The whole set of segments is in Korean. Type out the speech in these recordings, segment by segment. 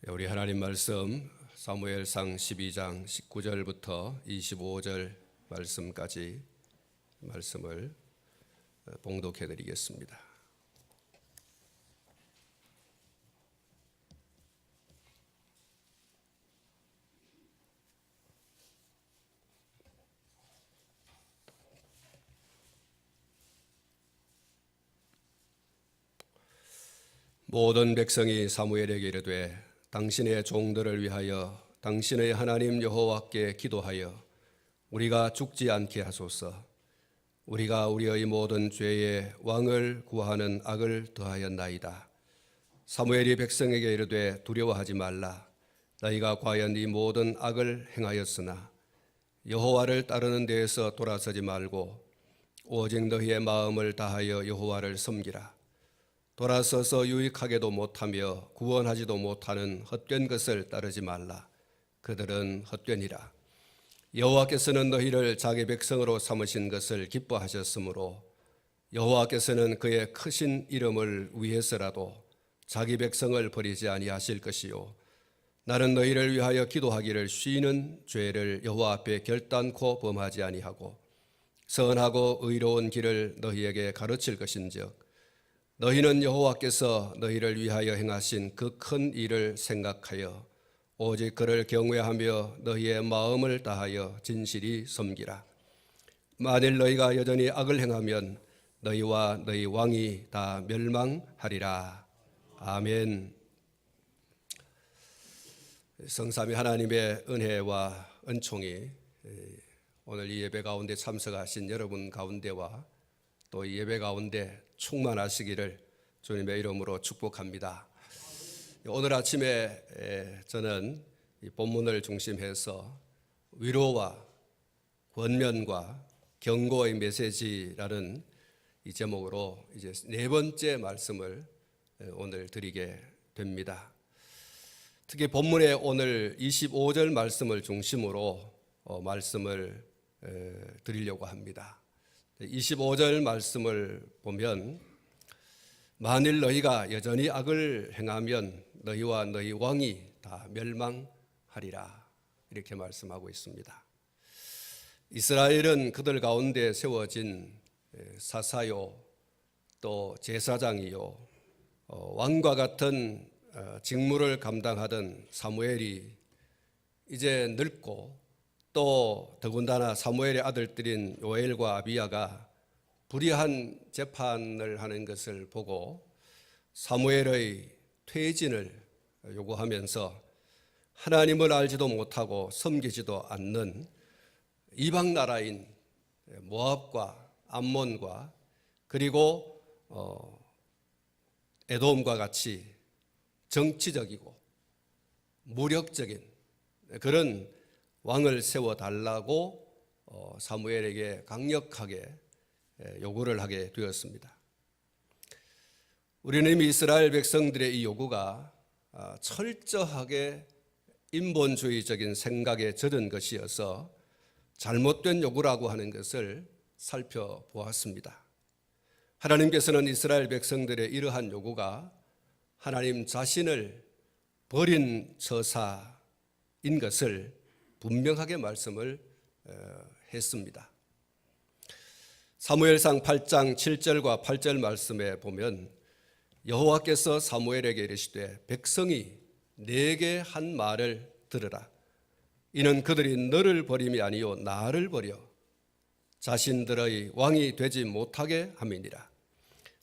우리 하나님 말씀 사무엘상 12장 19절부터 25절 말씀까지 말씀을 봉독해 드리겠습니다. 모든 백성이 사무엘에게 이르되 당신의 종들을 위하여 당신의 하나님 여호와께 기도하여 우리가 죽지 않게 하소서. 우리가 우리의 모든 죄에 왕을 구하는 악을 더하였나이다. 사무엘이 백성에게 이르되 두려워하지 말라. 너희가 과연 이 모든 악을 행하였으나 여호와를 따르는 데에서 돌아서지 말고 오직 너희의 마음을 다하여 여호와를 섬기라. 돌아서서 유익하게도 못하며 구원하지도 못하는 헛된 것을 따르지 말라. 그들은 헛되니라. 여호와께서는 너희를 자기 백성으로 삼으신 것을 기뻐하셨으므로 여호와께서는 그의 크신 이름을 위해서라도 자기 백성을 버리지 아니하실 것이요 나는 너희를 위하여 기도하기를 쉬는 죄를 여호와 앞에 결단코 범하지 아니하고 선하고 의로운 길을 너희에게 가르칠 것인즉 너희는 여호와께서 너희를 위하여 행하신 그 큰 일을 생각하여 오직 그를 경외하며 너희의 마음을 다하여 진실이 섬기라. 만일 너희가 여전히 악을 행하면 너희와 너희 왕이 다 멸망하리라. 아멘. 성삼위 하나님의 은혜와 은총이 오늘 이 예배 가운데 참석하신 여러분 가운데와 또 이 예배 가운데 충만하시기를 주님의 이름으로 축복합니다. 오늘 아침에 저는 이 본문을 중심해서 위로와 권면과 경고의 메시지라는 이 제목으로 이제 네 번째 말씀을 오늘 드리게 됩니다. 특히 본문의 오늘 25절 말씀을 중심으로 말씀을 드리려고 합니다. 25절 말씀을 보면 만일 너희가 여전히 악을 행하면 너희와 너희 왕이 다 멸망하리라 이렇게 말씀하고 있습니다. 이스라엘은 그들 가운데 세워진 사사요 또 제사장이요 왕과 같은 직무를 감당하던 사무엘이 이제 늙고 또 더군다나 사무엘의 아들들인 요엘과 아비야가 불의한 재판을 하는 것을 보고 사무엘의 퇴진을 요구하면서 하나님을 알지도 못하고 섬기지도 않는 이방 나라인 모압과 암몬과 그리고 에돔과 같이 정치적이고 무력적인 그런 왕을 세워달라고 사무엘에게 강력하게 요구를 하게 되었습니다. 우리는 이미 이스라엘 백성들의 이 요구가 철저하게 인본주의적인 생각에 젖은 것이어서 잘못된 요구라고 하는 것을 살펴보았습니다. 하나님께서는 이스라엘 백성들의 이러한 요구가 하나님 자신을 버린 처사인 것을 분명하게 말씀을 했습니다. 사무엘상 8장 7절과 8절 말씀에 보면 여호와께서 사무엘에게 이르시되 백성이 내게 한 말을 들으라. 이는 그들이 너를 버림이 아니요 나를 버려 자신들의 왕이 되지 못하게 함이니라.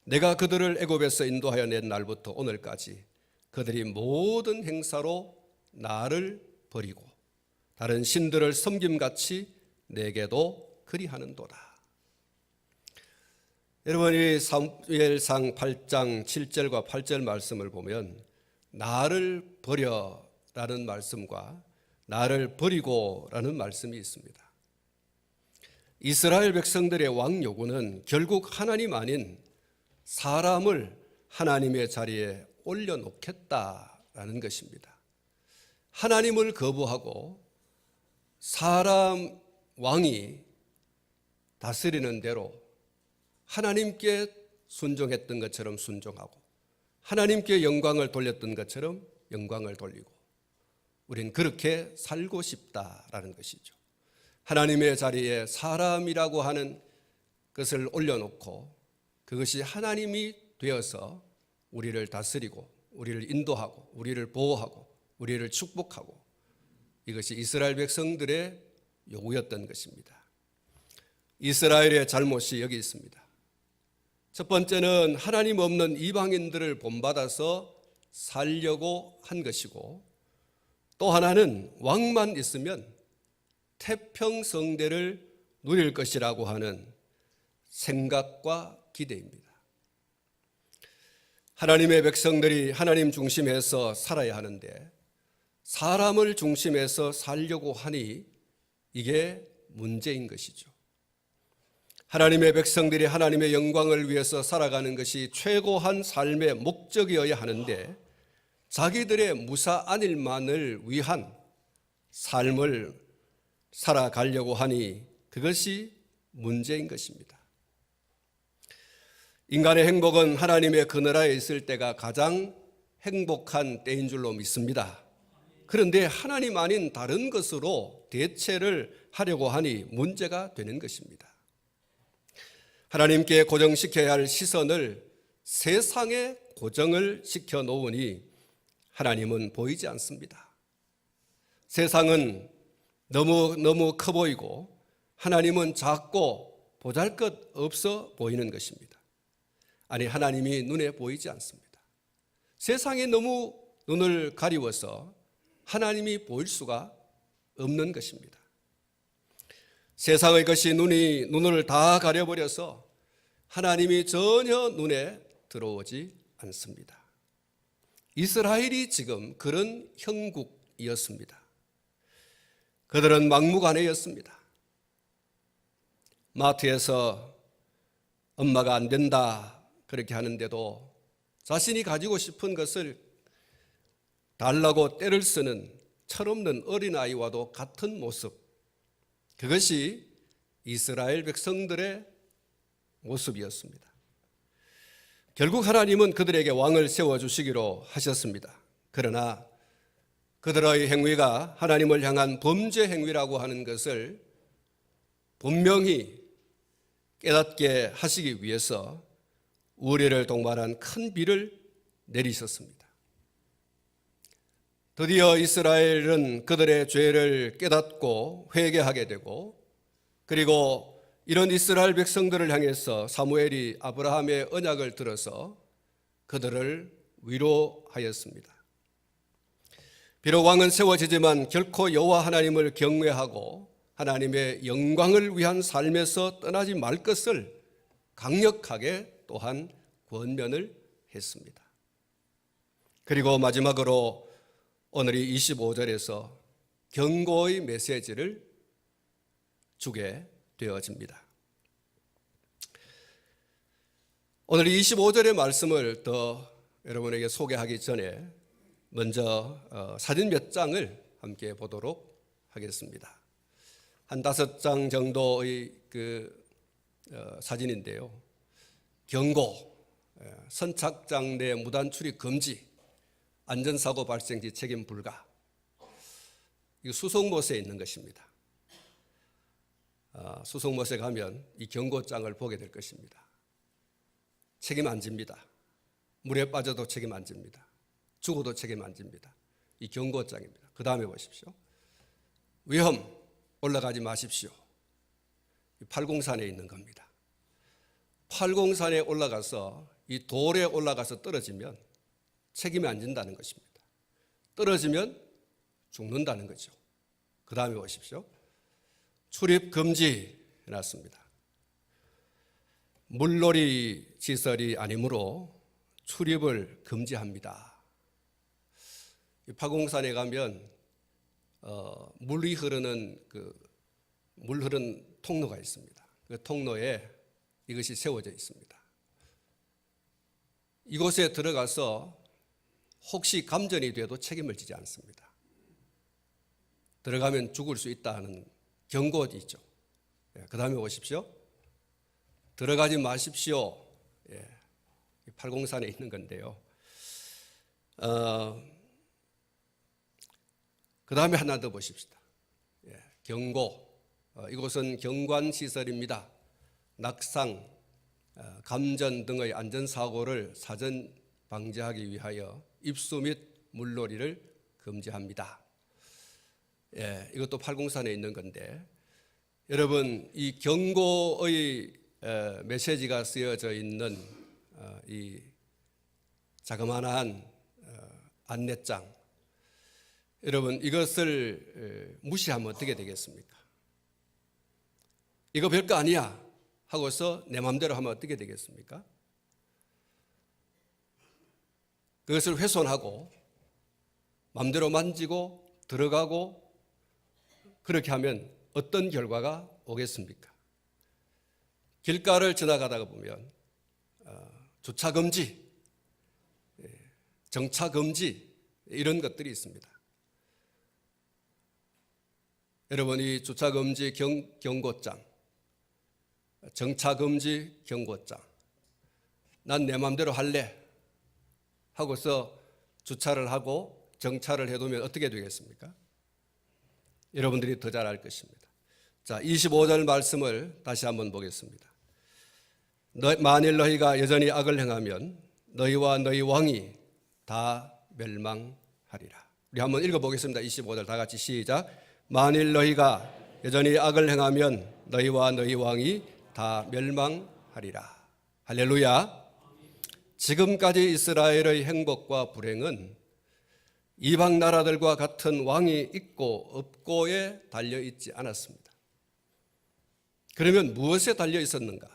내가 그들을 애굽에서 인도하여 낸 날부터 오늘까지 그들이 모든 행사로 나를 버리고 다른 신들을 섬김같이 내게도 그리하는도다. 여러분이 사무엘상 8장 7절과 8절 말씀을 보면 나를 버려라는 말씀과 나를 버리고라는 말씀이 있습니다. 이스라엘 백성들의 왕 요구는 결국 하나님 아닌 사람을 하나님의 자리에 올려놓겠다라는 것입니다. 하나님을 거부하고 사람 왕이 다스리는 대로 하나님께 순종했던 것처럼 순종하고 하나님께 영광을 돌렸던 것처럼 영광을 돌리고 우린 그렇게 살고 싶다라는 것이죠. 하나님의 자리에 사람이라고 하는 것을 올려놓고 그것이 하나님이 되어서 우리를 다스리고 우리를 인도하고 우리를 보호하고 우리를 축복하고, 이것이 이스라엘 백성들의 요구였던 것입니다. 이스라엘의 잘못이 여기 있습니다. 첫 번째는 하나님 없는 이방인들을 본받아서 살려고 한 것이고, 또 하나는 왕만 있으면 태평성대를 누릴 것이라고 하는 생각과 기대입니다. 하나님의 백성들이 하나님 중심에서 살아야 하는데 사람을 중심에서 살려고 하니 이게 문제인 것이죠. 하나님의 백성들이 하나님의 영광을 위해서 살아가는 것이 최고한 삶의 목적이어야 하는데 자기들의 무사 안일만을 위한 삶을 살아가려고 하니 그것이 문제인 것입니다. 인간의 행복은 하나님의 그나라에 있을 때가 가장 행복한 때인 줄로 믿습니다. 그런데 하나님 아닌 다른 것으로 대체를 하려고 하니 문제가 되는 것입니다. 하나님께 고정시켜야 할 시선을 세상에 고정을 시켜 놓으니 하나님은 보이지 않습니다. 세상은 너무 커 보이고 하나님은 작고 보잘것없어 보이는 것입니다. 아니, 하나님이 눈에 보이지 않습니다. 세상이 너무 눈을 가리워서 하나님이 보일 수가 없는 것입니다. 세상의 것이 눈을 다 가려버려서 하나님이 전혀 눈에 들어오지 않습니다. 이스라엘이 지금 그런 형국이었습니다. 그들은 막무가내였습니다. 마트에서 엄마가 안 된다 그렇게 하는데도 자신이 가지고 싶은 것을 달라고 떼를 쓰는 철없는 어린아이와도 같은 모습, 그것이 이스라엘 백성들의 모습이었습니다. 결국 하나님은 그들에게 왕을 세워주시기로 하셨습니다. 그러나 그들의 행위가 하나님을 향한 범죄 행위라고 하는 것을 분명히 깨닫게 하시기 위해서 우리를 동반한 큰 비를 내리셨습니다. 드디어 이스라엘은 그들의 죄를 깨닫고 회개하게 되고, 그리고 이런 이스라엘 백성들을 향해서 사무엘이 아브라함의 언약을 들어서 그들을 위로하였습니다. 비록 왕은 세워지지만 결코 여호와 하나님을 경외하고 하나님의 영광을 위한 삶에서 떠나지 말 것을 강력하게 또한 권면을 했습니다. 그리고 마지막으로 오늘 이 25절에서 경고의 메시지를 주게 되어집니다. 오늘 이 25절의 말씀을 더 여러분에게 소개하기 전에 먼저 사진 몇 장을 함께 보도록 하겠습니다. 한 5장 정도의 사진인데요. 경고, 선착장 내 무단 출입 금지, 안전사고 발생 시 책임 불가. 이거 수송못에 있는 것입니다. 수송못에 가면 이 경고장을 보게 될 것입니다. 책임 안 집니다. 물에 빠져도 책임 안 집니다. 죽어도 책임 안 집니다. 이 경고장입니다. 그 다음에 보십시오. 위험, 올라가지 마십시오. 팔공산에 있는 겁니다. 팔공산에 올라가서 이 돌에 올라가서 떨어지면 책임이 안 진다는 것입니다. 떨어지면 죽는다는 거죠. 그 다음에 보십시오. 출입 금지 해놨습니다. 물놀이 시설이 아니므로 출입을 금지합니다. 팔공산에 가면 물이 흐르는 물 흐르는 통로가 있습니다. 그 통로에 이것이 세워져 있습니다. 이곳에 들어가서 혹시 감전이 돼도 책임을 지지 않습니다. 들어가면 죽을 수 있다는 경고도 있죠. 그 다음에 보십시오. 들어가지 마십시오. 팔공산에 있는 건데요. 그 다음에 하나 더 보십시다. 경고. 이곳은 경관시설입니다. 낙상, 감전 등의 안전사고를 사전 방지하기 위하여 입수 및 물놀이를 금지합니다. 이것도 팔공산에 있는 건데, 여러분, 이 경고의 메시지가 쓰여져 있는 이 자그마한 안내장, 여러분, 이것을 무시하면 어떻게 되겠습니까? 이거 별거 아니야 하고서 내 마음대로 하면 어떻게 되겠습니까? 그것을 훼손하고 마음대로 만지고 들어가고 그렇게 하면 어떤 결과가 오겠습니까? 길가를 지나가다가 보면 주차금지, 정차금지 이런 것들이 있습니다. 여러분, 이 주차금지 경고장, 정차금지 경고장, 난 내 마음대로 할래 하고서 주차를 하고 정차를 해두면 어떻게 되겠습니까? 여러분들이 더 잘 알 것입니다. 자, 25절 말씀을 다시 한번 보겠습니다. 만일 너희가 여전히 악을 행하면 너희와 너희 왕이 다 멸망하리라. 우리 한번 읽어보겠습니다. 25절 다 같이 시작. 만일 너희가 여전히 악을 행하면 너희와 너희 왕이 다 멸망하리라. 할렐루야. 지금까지 이스라엘의 행복과 불행은 이방 나라들과 같은 왕이 있고 없고에 달려있지 않았습니다. 그러면 무엇에 달려 있었는가?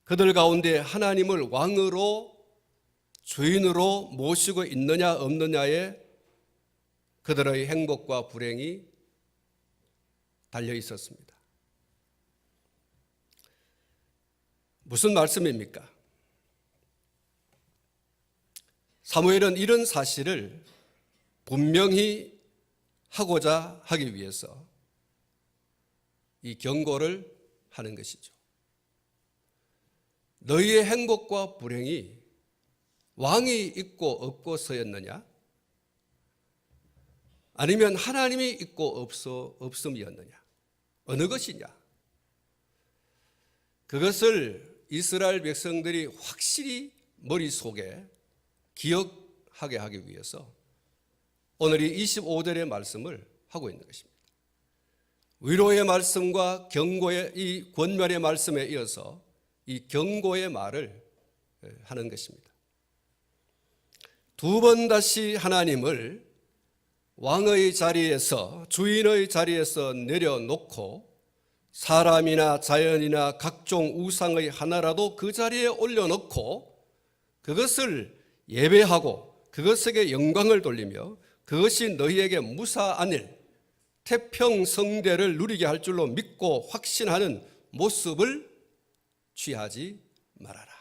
그들 가운데 하나님을 왕으로 주인으로 모시고 있느냐 없느냐에 그들의 행복과 불행이 달려 있었습니다. 무슨 말씀입니까? 사무엘은 이런 사실을 분명히 하고자 하기 위해서 이 경고를 하는 것이죠. 너희의 행복과 불행이 왕이 있고 없고서였느냐? 아니면 하나님이 있고 없음이었느냐? 어느 것이냐? 그것을 이스라엘 백성들이 확실히 머릿속에 기억하게 하기 위해서 오늘 이 25절의 말씀을 하고 있는 것입니다. 위로의 말씀과 경고의 이 권면의 말씀에 이어서 이 경고의 말을 하는 것입니다. 두 번 다시 하나님을 왕의 자리에서, 주인의 자리에서 내려놓고 사람이나 자연이나 각종 우상의 하나라도 그 자리에 올려놓고 그것을 예배하고 그것에게 영광을 돌리며 그것이 너희에게 무사안일 태평성대를 누리게 할 줄로 믿고 확신하는 모습을 취하지 말아라.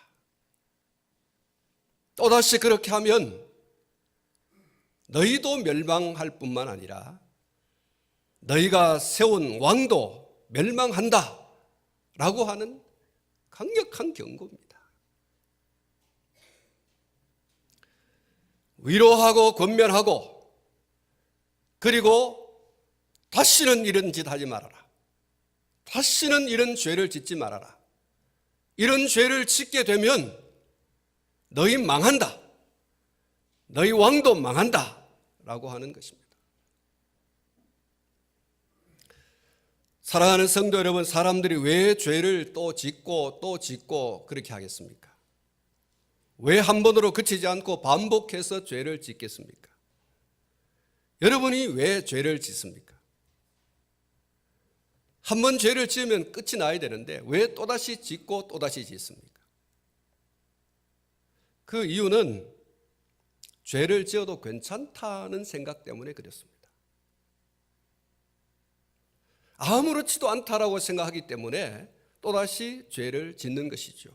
또다시 그렇게 하면 너희도 멸망할 뿐만 아니라 너희가 세운 왕도 멸망한다 라고 하는 강력한 경고입니다. 위로하고 권면하고 그리고 다시는 이런 짓 하지 말아라. 다시는 이런 죄를 짓지 말아라. 이런 죄를 짓게 되면 너희 망한다. 너희 왕도 망한다. 라고 하는 것입니다. 사랑하는 성도 여러분, 사람들이 왜 죄를 또 짓고 그렇게 하겠습니까? 왜 한 번으로 그치지 않고 반복해서 죄를 짓겠습니까? 여러분이 왜 죄를 짓습니까? 한 번 죄를 지으면 끝이 나야 되는데 왜 또다시 짓고 또다시 짓습니까? 그 이유는 죄를 지어도 괜찮다는 생각 때문에 그렇습니다. 아무렇지도 않다라고 생각하기 때문에 또다시 죄를 짓는 것이죠.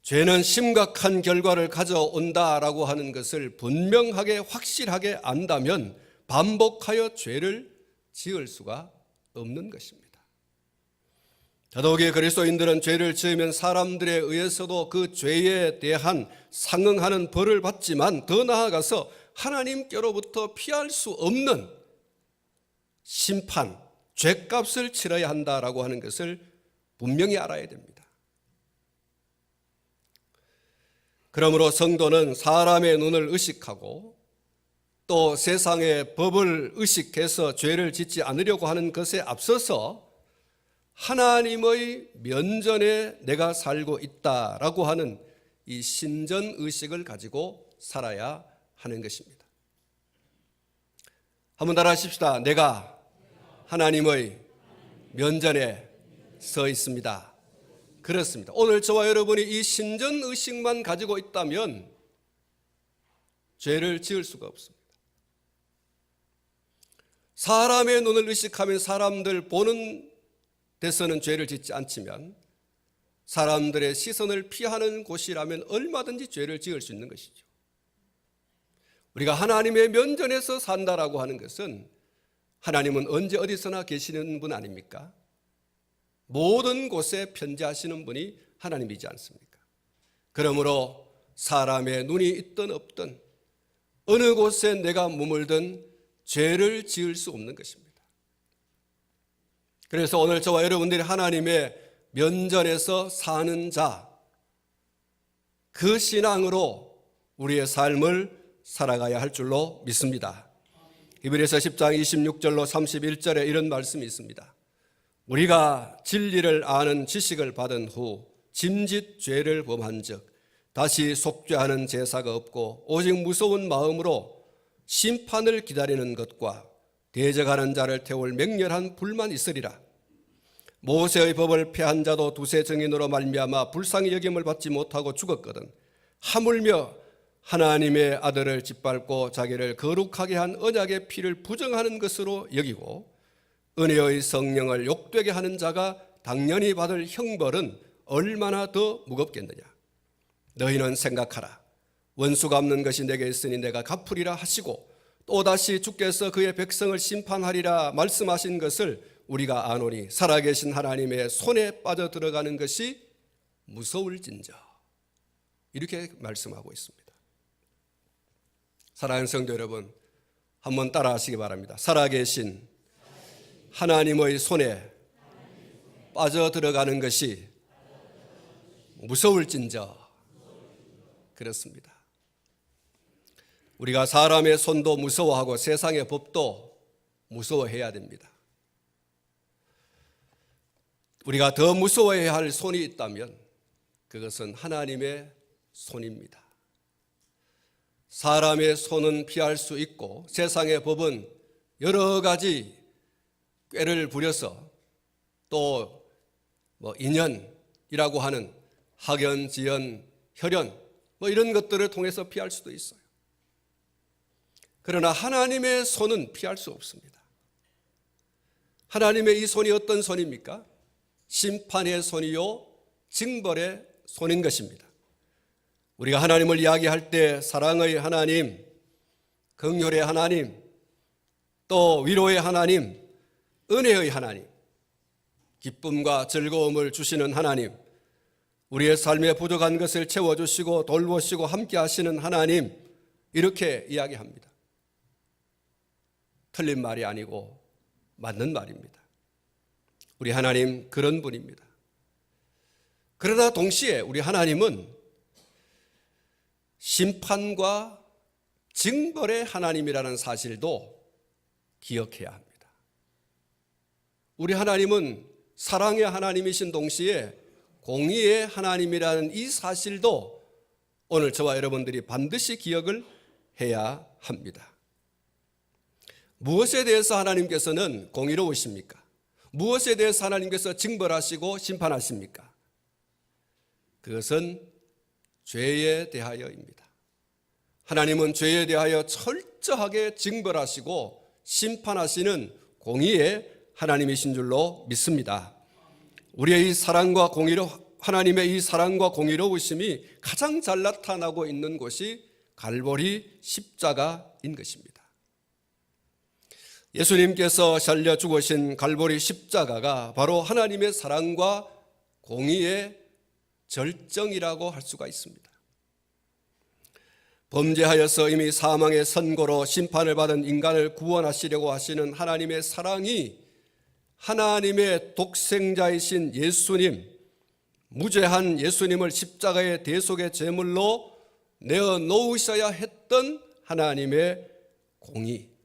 죄는 심각한 결과를 가져온다라고 하는 것을 분명하게 확실하게 안다면 반복하여 죄를 지을 수가 없는 것입니다. 더더욱이 그리스도인들은 죄를 지으면 사람들에 의해서도 그 죄에 대한 상응하는 벌을 받지만 더 나아가서 하나님께로부터 피할 수 없는 심판, 죗값을 치러야 한다라고 하는 것을 분명히 알아야 됩니다. 그러므로 성도는 사람의 눈을 의식하고 또 세상의 법을 의식해서 죄를 짓지 않으려고 하는 것에 앞서서 하나님의 면전에 내가 살고 있다라고 하는 이 신전의식을 가지고 살아야 하는 것입니다. 한번 따라하십시다. 내가 하나님의 면전에 서 있습니다. 그렇습니다. 오늘 저와 여러분이 이 신전의식만 가지고 있다면 죄를 지을 수가 없습니다. 사람의 눈을 의식하면 사람들 보는 데서는 죄를 짓지 않지만 사람들의 시선을 피하는 곳이라면 얼마든지 죄를 지을 수 있는 것이죠. 우리가 하나님의 면전에서 산다라고 하는 것은 하나님은 언제 어디서나 계시는 분 아닙니까? 모든 곳에 편재하시는 분이 하나님이지 않습니까? 그러므로 사람의 눈이 있든 없든 어느 곳에 내가 머물든 죄를 지을 수 없는 것입니다. 그래서 오늘 저와 여러분들이 하나님의 면전에서 사는 자, 그 신앙으로 우리의 삶을 살아가야 할 줄로 믿습니다. 히브리서 10장 26절로 31절에 이런 말씀이 있습니다. 우리가 진리를 아는 지식을 받은 후 짐짓 죄를 범한 즉 다시 속죄하는 제사가 없고 오직 무서운 마음으로 심판을 기다리는 것과 대적하는 자를 태울 맹렬한 불만 있으리라. 모세의 법을 폐한 자도 두세 증인으로 말미암아 불쌍히 여김을 받지 못하고 죽었거든 하물며 하나님의 아들을 짓밟고 자기를 거룩하게 한 언약의 피를 부정하는 것으로 여기고 은혜의 성령을 욕되게 하는 자가 당연히 받을 형벌은 얼마나 더 무겁겠느냐. 너희는 생각하라. 원수 갚는 것이 내게 있으니 내가 갚으리라 하시고 또다시 주께서 그의 백성을 심판하리라 말씀하신 것을 우리가 아노니 살아계신 하나님의 손에 빠져 들어가는 것이 무서울진저. 이렇게 말씀하고 있습니다. 사랑하는 성도 여러분, 한번 따라 하시기 바랍니다. 살아계신 하나님의 손에 빠져 들어가는 것이 무서울진저. 그렇습니다. 우리가 사람의 손도 무서워하고 세상의 법도 무서워해야 됩니다. 우리가 더 무서워해야 할 손이 있다면 그것은 하나님의 손입니다. 사람의 손은 피할 수 있고 세상의 법은 여러 가지 꾀를 부려서 또 인연이라고 하는 학연, 지연, 혈연 이런 것들을 통해서 피할 수도 있어요. 그러나 하나님의 손은 피할 수 없습니다. 하나님의 이 손이 어떤 손입니까? 심판의 손이요 징벌의 손인 것입니다. 우리가 하나님을 이야기할 때 사랑의 하나님, 긍휼의 하나님, 또 위로의 하나님, 은혜의 하나님, 기쁨과 즐거움을 주시는 하나님, 우리의 삶에 부족한 것을 채워주시고 돌보시고 함께 하시는 하나님, 이렇게 이야기합니다. 틀린 말이 아니고 맞는 말입니다. 우리 하나님 그런 분입니다. 그러나 동시에 우리 하나님은 심판과 징벌의 하나님이라는 사실도 기억해야 합니다. 우리 하나님은 사랑의 하나님이신 동시에 공의의 하나님이라는 이 사실도 오늘 저와 여러분들이 반드시 기억을 해야 합니다. 무엇에 대해서 하나님께서는 공의로우십니까? 무엇에 대해서 하나님께서 징벌하시고 심판하십니까? 그것은 죄에 대하여입니다. 하나님은 죄에 대하여 철저하게 징벌하시고 심판하시는 공의의 하나님이신 줄로 믿습니다. 우리의 이 사랑과 하나님의 이 사랑과 공의로우심이 가장 잘 나타나고 있는 곳이 갈보리 십자가인 것입니다. 예수님께서 살려 죽으신 갈보리 십자가가 바로 하나님의 사랑과 공의의 절정이라고 할 수가 있습니다. 범죄하여서 이미 사망의 선고로 심판을 받은 인간을 구원하시려고 하시는 하나님의 사랑이 하나님의 독생자이신 예수님, 무죄한 예수님을 십자가의 대속의 제물로 내어 놓으셔야 했던 하나님의 공의.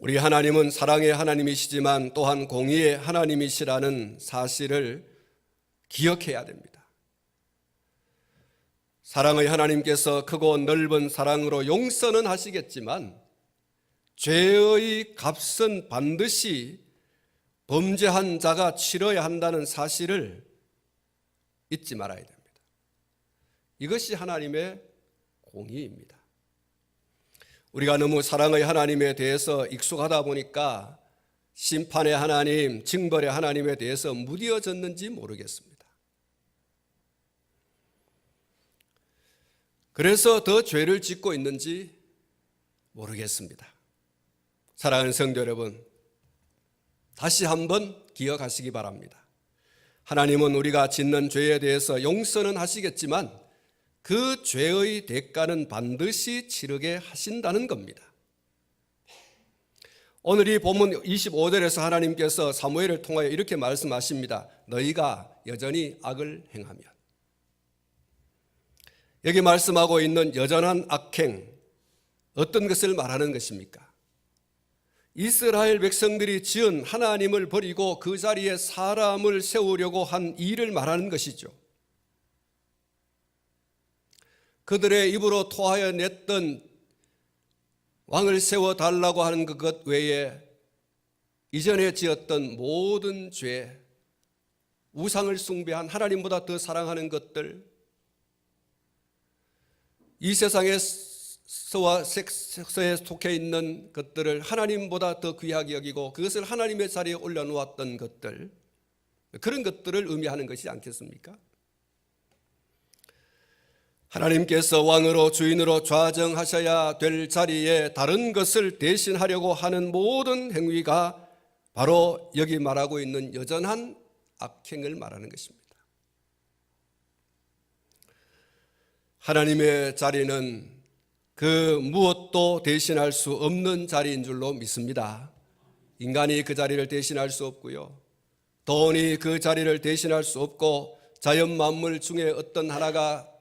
우리 하나님은 사랑의 하나님이시지만 또한 공의의 하나님이시라는 사실을 기억해야 됩니다. 사랑의 하나님께서 크고 넓은 사랑으로 용서는 하시겠지만 죄의 값은 반드시 범죄한 자가 치러야 한다는 사실을 잊지 말아야 됩니다. 이것이 하나님의 공의입니다. 우리가 너무 사랑의 하나님에 대해서 익숙하다 보니까 심판의 하나님, 징벌의 하나님에 대해서 무뎌졌는지 모르겠습니다. 그래서 더 죄를 짓고 있는지 모르겠습니다. 사랑하는 성도 여러분, 다시 한번 기억하시기 바랍니다. 하나님은 우리가 짓는 죄에 대해서 용서는 하시겠지만 그 죄의 대가는 반드시 치르게 하신다는 겁니다. 오늘 이 본문 25절에서 하나님께서 사무엘을 통하여 이렇게 말씀하십니다. 너희가 여전히 악을 행하면. 여기 말씀하고 있는 여전한 악행, 어떤 것을 말하는 것입니까? 이스라엘 백성들이 지은 하나님을 버리고 그 자리에 사람을 세우려고 한 일을 말하는 것이죠. 그들의 입으로 토하여 냈던 왕을 세워달라고 하는 것 외에 이전에 지었던 모든 죄, 우상을 숭배한 하나님보다 더 사랑하는 것들, 이 세상의 서와 색서에 속해 있는 것들을 하나님보다 더 귀하게 여기고 그것을 하나님의 자리에 올려놓았던 것들, 그런 것들을 의미하는 것이지 않겠습니까? 하나님께서 왕으로 주인으로 좌정하셔야 될 자리에 다른 것을 대신하려고 하는 모든 행위가 바로 여기 말하고 있는 여전한 악행을 말하는 것입니다. 하나님의 자리는 그 무엇도 대신할 수 없는 자리인 줄로 믿습니다. 인간이 그 자리를 대신할 수 없고요, 돈이 그 자리를 대신할 수 없고 자연 만물 중에 어떤 하나가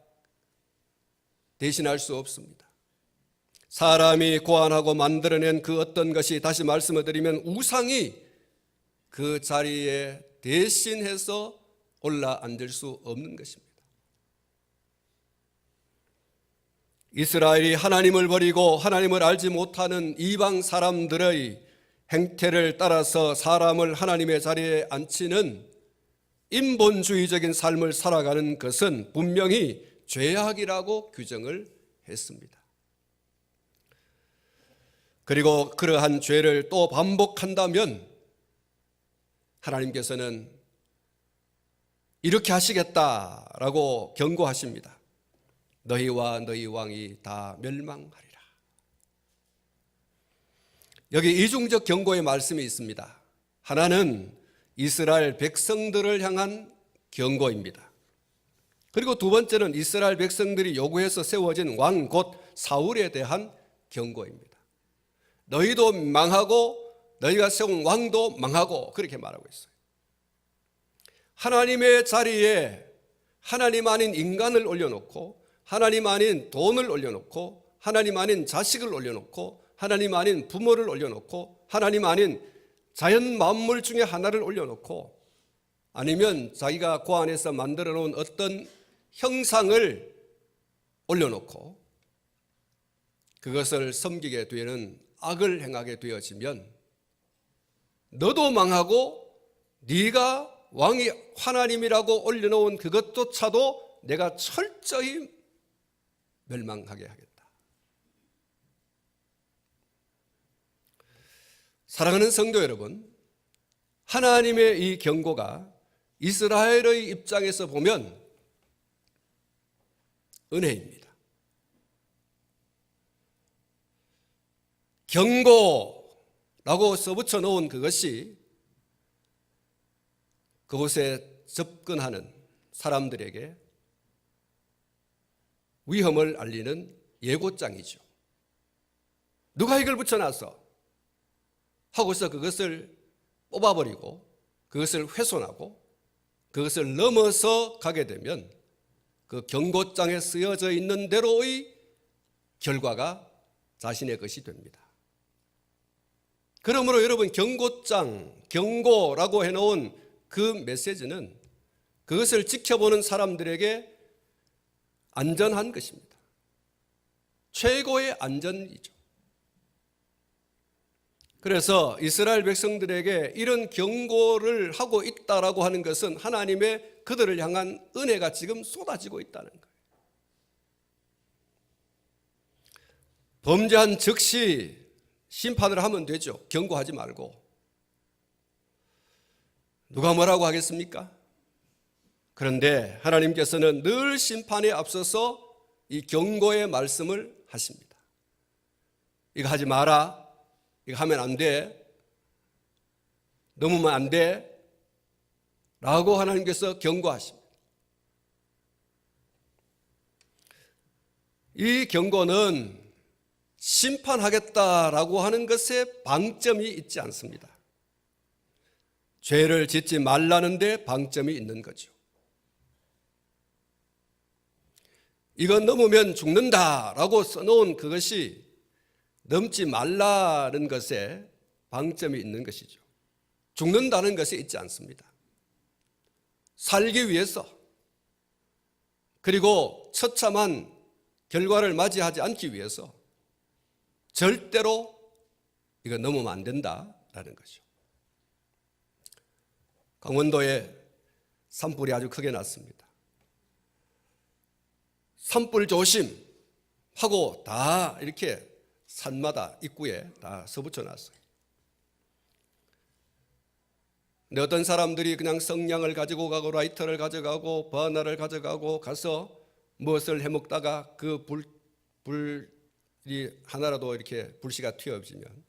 대신할 수 없습니다. 사람이 고안하고 만들어낸 그 어떤 것이, 다시 말씀을 드리면 우상이 그 자리에 대신해서 올라앉을 수 없는 것입니다. 이스라엘이 하나님을 버리고 하나님을 알지 못하는 이방 사람들의 행태를 따라서 사람을 하나님의 자리에 앉히는 인본주의적인 삶을 살아가는 것은 분명히 죄악이라고 규정을 했습니다. 그리고 그러한 죄를 또 반복한다면 하나님께서는 이렇게 하시겠다라고 경고하십니다. 너희와 너희 왕이 다 멸망하리라. 여기 이중적 경고의 말씀이 있습니다. 하나는 이스라엘 백성들을 향한 경고입니다. 그리고 두 번째는 이스라엘 백성들이 요구해서 세워진 왕 곧 사울에 대한 경고입니다. 너희도 망하고 너희가 세운 왕도 망하고, 그렇게 말하고 있어요. 하나님의 자리에 하나님 아닌 인간을 올려놓고, 하나님 아닌 돈을 올려놓고, 하나님 아닌 자식을 올려놓고, 하나님 아닌 부모를 올려놓고, 하나님 아닌 자연 만물 중에 하나를 올려놓고, 아니면 자기가 고안해서 만들어 놓은 어떤 형상을 올려놓고 그것을 섬기게 되는 악을 행하게 되어지면 너도 망하고 네가 왕이 하나님이라고 올려놓은 그것조차도 내가 철저히 멸망하게 하겠다. 사랑하는 성도 여러분, 하나님의 이 경고가 이스라엘의 입장에서 보면 은혜입니다. 경고라고 써붙여 놓은 그것이 그곳에 접근하는 사람들에게 위험을 알리는 예고장이죠. 누가 이걸 붙여놨어? 하고서 그것을 뽑아버리고 그것을 훼손하고 그것을 넘어서 가게 되면 그 경고장에 쓰여져 있는 대로의 결과가 자신의 것이 됩니다. 그러므로 여러분, 경고장, 경고라고 해놓은 그 메시지는 그것을 지켜보는 사람들에게 안전한 것입니다. 최고의 안전이죠. 그래서 이스라엘 백성들에게 이런 경고를 하고 있다라고 하는 것은 하나님의 그들을 향한 은혜가 지금 쏟아지고 있다는 거예요. 범죄한 즉시 심판을 하면 되죠. 경고하지 말고. 누가 뭐라고 하겠습니까? 그런데 하나님께서는 늘 심판에 앞서서 이 경고의 말씀을 하십니다. 이거 하지 마라. 이거 하면 안 돼. 넘으면 안 돼. 라고 하나님께서 경고하십니다. 이 경고는 심판하겠다라고 하는 것에 방점이 있지 않습니다. 죄를 짓지 말라는 데 방점이 있는 거죠. 이건 넘으면 죽는다라고 써놓은 그것이 넘지 말라는 것에 방점이 있는 것이죠. 죽는다는 것이 있지 않습니다. 살기 위해서, 그리고 처참한 결과를 맞이하지 않기 위해서 절대로 이거 넘으면 안 된다라는 거죠. 강원도에 산불이 아주 크게 났습니다. 산불 조심 하고 다 이렇게 산마다 입구에 다 써붙여 놨어요. 근데 어떤 사람들이 그냥 성냥을 가지고 가고 라이터를 가져가고 버너를 가져가고 가서 무엇을 해먹다가 그 불이 하나라도 이렇게 불씨가 튀어지면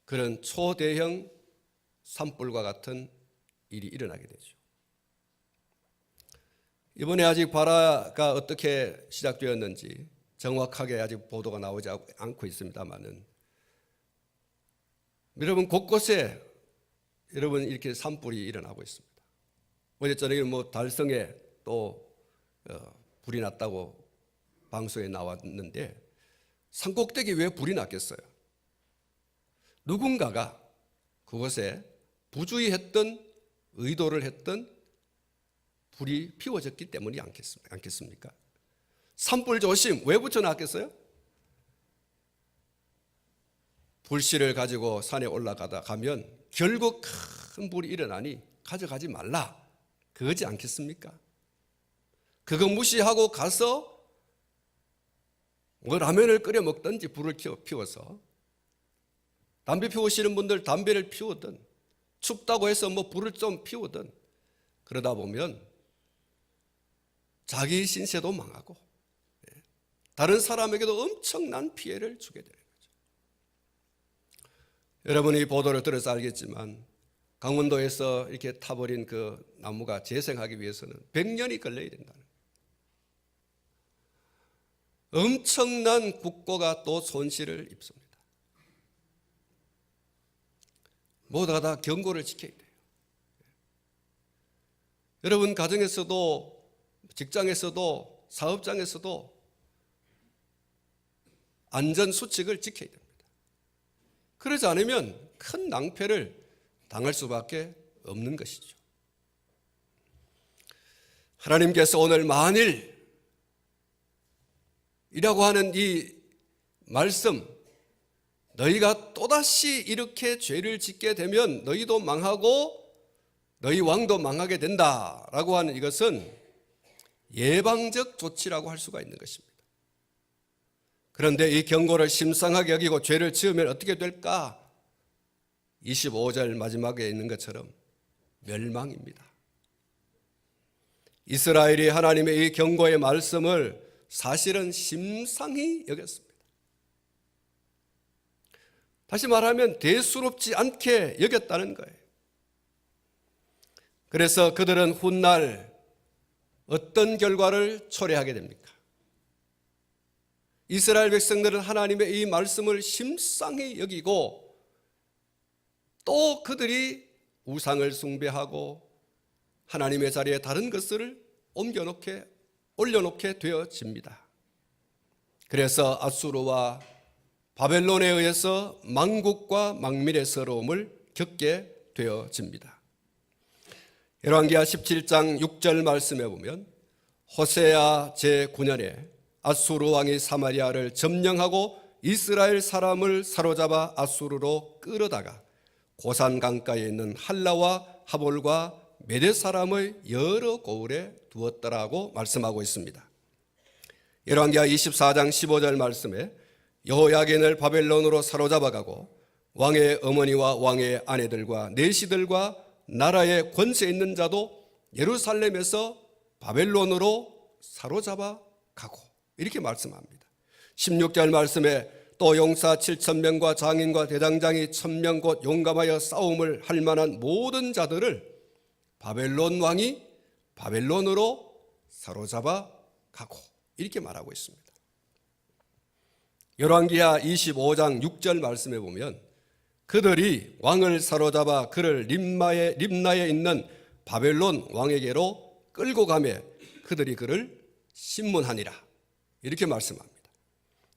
그런 초대형 산불과 같은 일이 일어나게 되죠. 이번에 아직 발화가 어떻게 시작되었는지 정확하게 아직 보도가 나오지 않고 있습니다만은, 여러분 곳곳에 여러분 이렇게 산불이 일어나고 있습니다. 어제 저녁에 달성에 또 불이 났다고 방송에 나왔는데, 산꼭대기 왜 불이 났겠어요? 누군가가 그곳에 부주의했던, 의도를 했던 불이 피워졌기 때문이 않겠습니까? 산불 조심 왜 붙여놨겠어요? 불씨를 가지고 산에 올라가다 가면 결국 큰 불이 일어나니 가져가지 말라, 그거지 않겠습니까? 그거 무시하고 가서 라면을 끓여 먹든지 불을 피워서, 담배 피우시는 분들 담배를 피우든, 춥다고 해서 불을 좀 피우든, 그러다 보면 자기 신세도 망하고 다른 사람에게도 엄청난 피해를 주게 되는 거죠. 여러분이 보도를 들어서 알겠지만 강원도에서 이렇게 타버린 그 나무가 재생하기 위해서는 100년이 걸려야 된다는 거예요. 엄청난 국고가 또 손실을 입습니다. 모두가 다 경고를 지켜야 돼요. 여러분 가정에서도, 직장에서도, 사업장에서도 안전수칙을 지켜야 됩니다. 그러지 않으면 큰 낭패를 당할 수밖에 없는 것이죠. 하나님께서 오늘 만일 이라고 하는 이 말씀, 너희가 또다시 이렇게 죄를 짓게 되면 너희도 망하고 너희 왕도 망하게 된다라고 하는 이것은 예방적 조치라고 할 수가 있는 것입니다. 그런데 이 경고를 심상하게 여기고 죄를 지으면 어떻게 될까? 25절 마지막에 있는 것처럼 멸망입니다. 이스라엘이 하나님의 이 경고의 말씀을 사실은 심상히 여겼습니다. 다시 말하면 대수롭지 않게 여겼다는 거예요. 그래서 그들은 훗날 어떤 결과를 초래하게 됩니까? 이스라엘 백성들은 하나님의 이 말씀을 심상히 여기고 또 그들이 우상을 숭배하고 하나님의 자리에 다른 것을 올려놓게 되어집니다. 그래서 아수르와 바벨론에 의해서 망국과 망밀의 서러움을 겪게 되어집니다. 열왕기하 17장 6절 말씀에 보면 호세아 제9년에 아수르 왕이 사마리아를 점령하고 이스라엘 사람을 사로잡아 아수르로 끌어다가 고산 강가에 있는 할라와 하볼과 메대 사람의 여러 고을에 두었더라고 말씀하고 있습니다. 열왕기하 24장 15절 말씀에 여호야긴을 바벨론으로 사로잡아가고 왕의 어머니와 왕의 아내들과 내시들과 나라의 권세 있는 자도 예루살렘에서 바벨론으로 사로잡아 가고 이렇게 말씀합니다. 16절 말씀에 또 용사 7,000명과 장인과 대장장이 1,000명 곧 용감하여 싸움을 할 만한 모든 자들을 바벨론 왕이 바벨론으로 사로잡아 가고 이렇게 말하고 있습니다. 열왕기하 25장 6절 말씀에 보면 그들이 왕을 사로잡아 그를 림나에 있는 바벨론 왕에게로 끌고 가매 그들이 그를 심문하니라 이렇게 말씀합니다.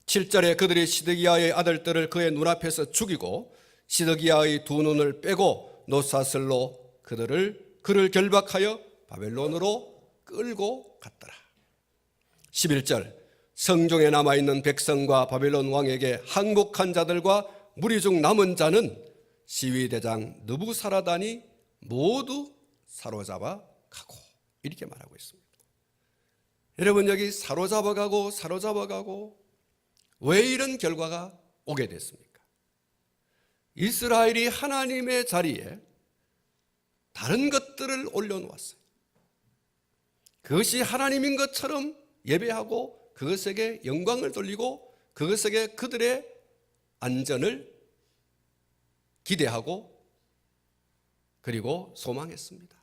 7절에 그들이 시드기야의 아들들을 그의 눈앞에서 죽이고 시드기야의 두 눈을 빼고 노사슬로 그를 결박하여 바벨론으로 끌고 갔더라. 11절 성중에 남아있는 백성과 바벨론 왕에게 항복한 자들과 무리 중 남은 자는 시위대장 느부사라단이 모두 사로잡아 가고 이렇게 말하고 있습니다. 여러분 여기 사로잡아 가고 왜 이런 결과가 오게 됐습니까? 이스라엘이 하나님의 자리에 다른 것들을 올려놓았어요. 그것이 하나님인 것처럼 예배하고 그것에게 영광을 돌리고 그것에게 그들의 안전을 기대하고 그리고 소망했습니다.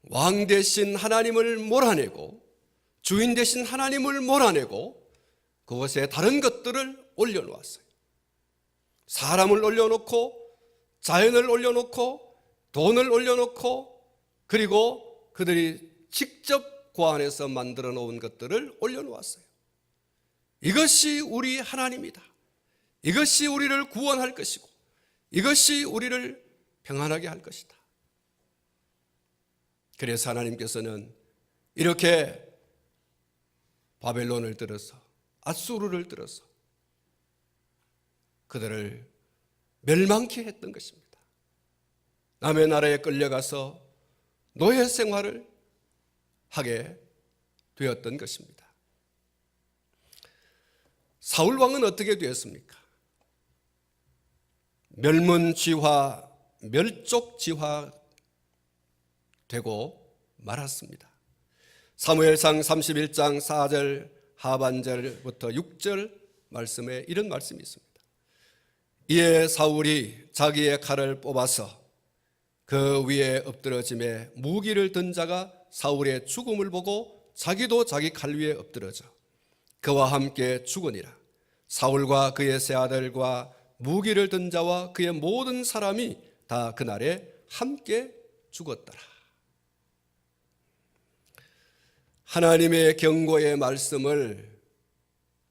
왕 대신 하나님을 몰아내고 주인 대신 하나님을 몰아내고 그것에 다른 것들을 올려놓았어요. 사람을 올려놓고 자연을 올려놓고 돈을 올려놓고 그리고 그들이 직접 고안해서 만들어 놓은 것들을 올려놓았어요. 이것이 우리 하나님이다. 이것이 우리를 구원할 것이고 이것이 우리를 평안하게 할 것이다. 그래서 하나님께서는 이렇게 바벨론을 들어서 아수르를 들어서 그들을 멸망케 했던 것입니다. 남의 나라에 끌려가서 노예 생활을 하게 되었던 것입니다. 사울 왕은 어떻게 되었습니까? 멸문지화, 멸족지화 되고 말았습니다. 사무엘상 31장 4절 하반절부터 6절 말씀에 이런 말씀이 있습니다. 이에 사울이 자기의 칼을 뽑아서 그 위에 엎드러짐에 무기를 든 자가 사울의 죽음을 보고 자기도 자기 칼 위에 엎드러져 그와 함께 죽으니라. 사울과 그의 세 아들과 무기를 든 자와 그의 모든 사람이 다 그날에 함께 죽었더라. 하나님의 경고의 말씀을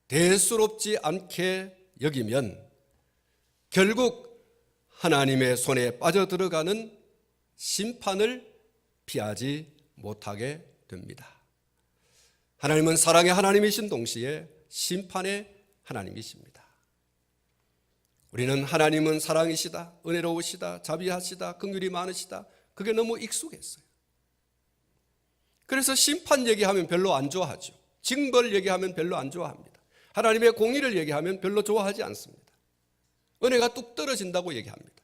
대수롭지 않게 여기면 결국 하나님의 손에 빠져들어가는 심판을 피하지 못하게 됩니다. 하나님은 사랑의 하나님이신 동시에 심판의 하나님이십니다. 우리는 하나님은 사랑이시다, 은혜로우시다, 자비하시다, 긍휼이 많으시다, 그게 너무 익숙했어요. 그래서 심판 얘기하면 별로 안 좋아하죠. 징벌 얘기하면 별로 안 좋아합니다. 하나님의 공의를 얘기하면 별로 좋아하지 않습니다. 은혜가 뚝 떨어진다고 얘기합니다.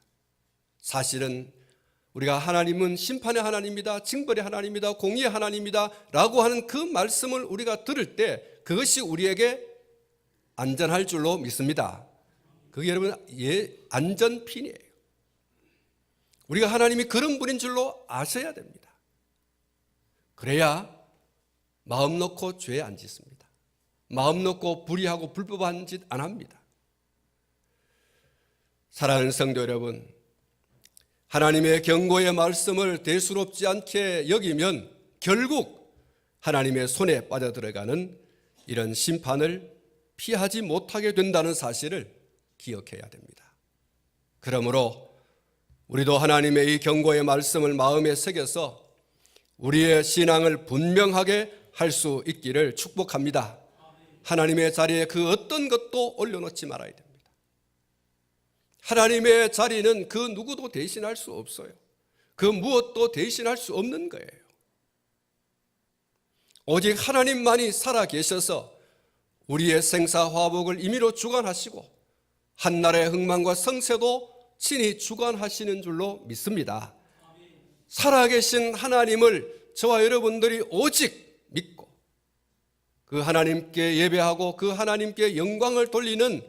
사실은 우리가 하나님은 심판의 하나님이다, 징벌의 하나님이다, 공의의 하나님이다 라고 하는 그 말씀을 우리가 들을 때 그것이 우리에게 안전할 줄로 믿습니다. 그게 여러분 안전핀이에요. 우리가 하나님이 그런 분인 줄로 아셔야 됩니다. 그래야 마음 놓고 죄에 안 짓습니다. 마음 놓고 불의하고 불법한 짓 안 합니다. 사랑하는 성도 여러분, 하나님의 경고의 말씀을 대수롭지 않게 여기면 결국 하나님의 손에 빠져들어가는 이런 심판을 피하지 못하게 된다는 사실을 기억해야 됩니다. 그러므로 우리도 하나님의 이 경고의 말씀을 마음에 새겨서 우리의 신앙을 분명하게 할 수 있기를 축복합니다. 하나님의 자리에 그 어떤 것도 올려놓지 말아야 됩니다. 하나님의 자리는 그 누구도 대신할 수 없어요. 그 무엇도 대신할 수 없는 거예요. 오직 하나님만이 살아계셔서 우리의 생사화복을 임의로 주관하시고 한나라의 흥망과 성쇠도 친히 주관하시는 줄로 믿습니다. 살아계신 하나님을 저와 여러분들이 오직 믿고 그 하나님께 예배하고 그 하나님께 영광을 돌리는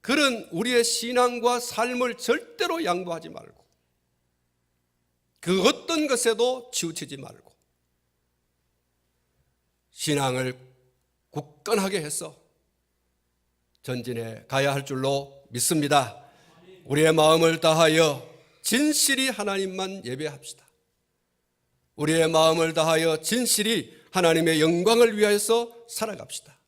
그런 우리의 신앙과 삶을 절대로 양보하지 말고 그 어떤 것에도 치우치지 말고 신앙을 굳건하게 해서 전진해 가야 할 줄로 믿습니다. 우리의 마음을 다하여 진실이 하나님만 예배합시다. 우리의 마음을 다하여 진실이 하나님의 영광을 위하여서 살아갑시다.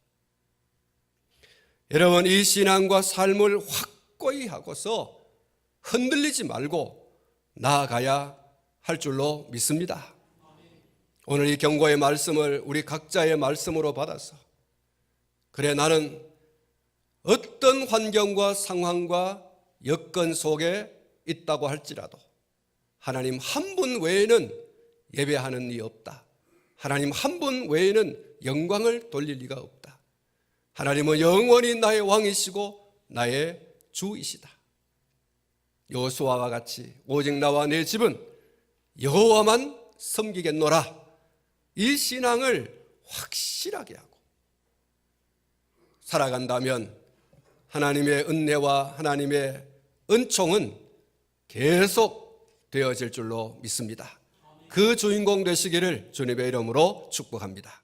여러분, 이 신앙과 삶을 확고히 하고서 흔들리지 말고 나아가야 할 줄로 믿습니다. 오늘 이 경고의 말씀을 우리 각자의 말씀으로 받아서 그래, 나는 어떤 환경과 상황과 여건 속에 있다고 할지라도 하나님 한 분 외에는 예배하는 이 없다. 하나님 한 분 외에는 영광을 돌릴 리가 없다. 하나님은 영원히 나의 왕이시고 나의 주이시다. 여호수아와 같이 오직 나와 내 집은 여호와만 섬기겠노라. 이 신앙을 확실하게 하고 살아간다면 하나님의 은혜와 하나님의 은총은 계속 되어질 줄로 믿습니다. 그 주인공 되시기를 주님의 이름으로 축복합니다.